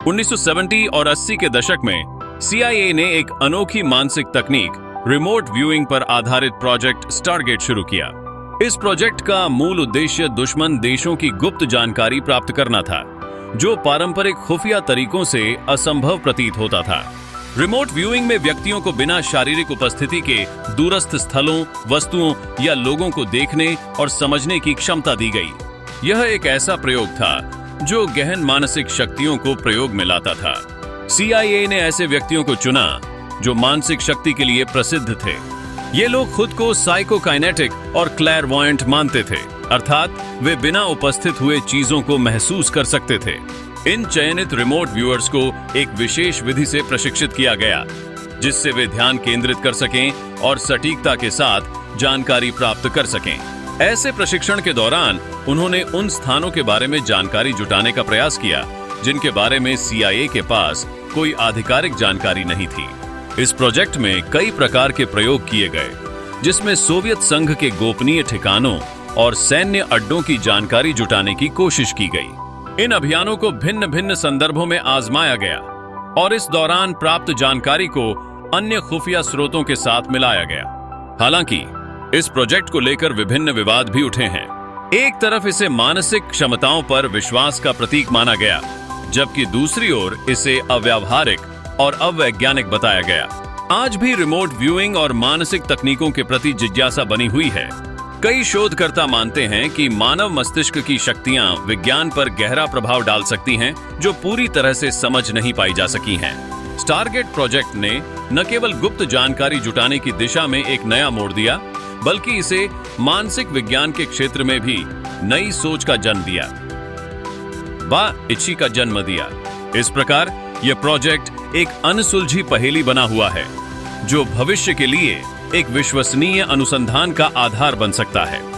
1970 और 80 के दशक में CIA ने एक अनोखी मानसिक तकनीक रिमोट व्यूइंग पर आधारित प्रोजेक्ट स्टारगेट शुरू किया। इस प्रोजेक्ट का मूल उद्देश्य दुश्मन देशों की गुप्त जानकारी प्राप्त करना था, जो पारंपरिक खुफिया तरीकों से असंभव प्रतीत होता था। रिमोट व्यूइंग में व्यक्तियों को बिना शारीरिक उपस्थिति के दूरस्थ स्थलों, वस्तुओं या लोगों को देखने और समझने की क्षमता दी गई। यह एक ऐसा प्रयोग था जो गहन मानसिक शक्तियों को प्रयोग में लाता था। CIA ने ऐसे व्यक्तियों को चुना जो मानसिक शक्ति के लिए प्रसिद्ध थे। ये लोग खुद को साइकोकाइनेटिक और क्लैरवॉयंट मानते थे, अर्थात वे बिना उपस्थित हुए चीजों को महसूस कर सकते थे। इन चयनित रिमोट व्यूअर्स को एक विशेष विधि से प्रशिक्षित किया गया, जिससे वे ध्यान केंद्रित कर सकें और सटीकता के साथ जानकारी प्राप्त कर सकें। ऐसे प्रशिक्षण के दौरान उन्होंने उन स्थानों के बारे में जानकारी जुटाने का प्रयास किया जिनके बारे में CIA के पास कोई आधिकारिक जानकारी नहीं थी। इस प्रोजेक्ट में कई प्रकार के प्रयोग किए गए, जिसमें सोवियत संघ के गोपनीय ठिकानों और सैन्य अड्डों की जानकारी जुटाने की कोशिश की गई। इन अभियानों को भिन्न भिन्न संदर्भों में आजमाया गया और इस दौरान प्राप्त जानकारी को अन्य खुफिया स्रोतों के साथ मिलाया गया। हालांकि इस प्रोजेक्ट को लेकर विभिन्न विवाद भी उठे हैं। एक तरफ इसे मानसिक क्षमताओं पर विश्वास का प्रतीक माना गया, जबकि दूसरी ओर इसे अव्यावहारिक और अवैज्ञानिक बताया गया। आज भी रिमोट व्यूइंग और मानसिक तकनीकों के प्रति जिज्ञासा बनी हुई है। कई शोधकर्ता मानते हैं कि मानव मस्तिष्क की शक्तियां विज्ञान पर गहरा प्रभाव डाल सकती हैं, जो पूरी तरह से समझ नहीं पाई जा सकी हैं। स्टारगेट प्रोजेक्ट ने न केवल गुप्त जानकारी जुटाने की दिशा में एक नया मोड़ दिया, बल्कि इसे मानसिक विज्ञान के क्षेत्र में भी नई सोच का जन्म दिया, इच्छी का जन्म दिया। इस प्रकार यह प्रोजेक्ट एक अनसुलझी पहेली बना हुआ है, जो भविष्य के लिए एक विश्वसनीय अनुसंधान का आधार बन सकता है।